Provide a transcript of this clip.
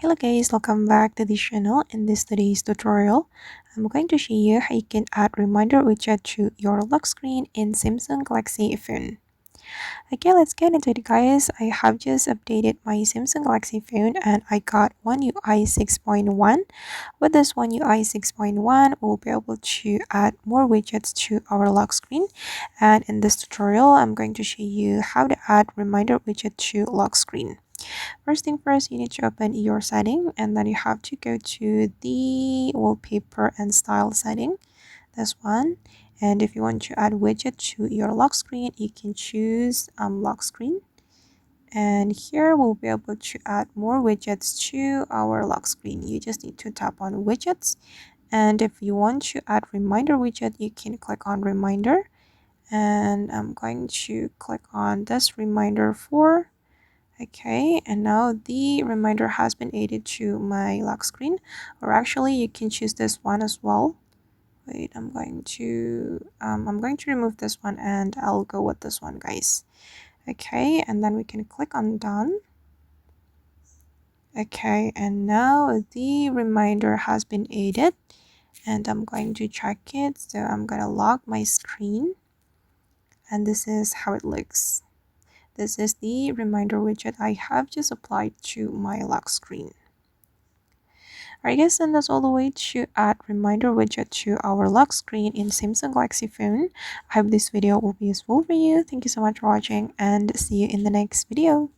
Hello guys, welcome back to this channel. In this today's tutorial, I'm going to show you how you can add reminder widget to your lock screen in Samsung Galaxy phone. Okay, let's get into it guys. I have just updated my Samsung Galaxy phone and I got One UI 6.1. With this One UI 6.1, we'll be able to add more widgets to our lock screen. And in this tutorial, I'm going to show you how to add reminder widget to lock screen. First thing first, you need to open your setting and then you have to go to the wallpaper and style setting, this one. And if you want to add widget to your lock screen, you can choose lock screen. And here we'll be able to add more widgets to our lock screen. You just need to tap on widgets. And if you want to add reminder widget, you can click on reminder. And I'm going to click on this reminder for. Okay, and now the reminder has been added to my lock screen, or actually you can choose this one as well. Wait, I'm going to remove this one and I'll go with this one, guys. Okay, and then we can click on done. Okay, and now the reminder has been added and I'm going to check it. So I'm gonna lock my screen and this is how it looks. This is the reminder widget I have just applied to my lock screen. Alright guys, and that's all the way to add reminder widget to our lock screen in Samsung Galaxy phone. I hope this video will be useful for you. Thank you so much for watching and see you in the next video.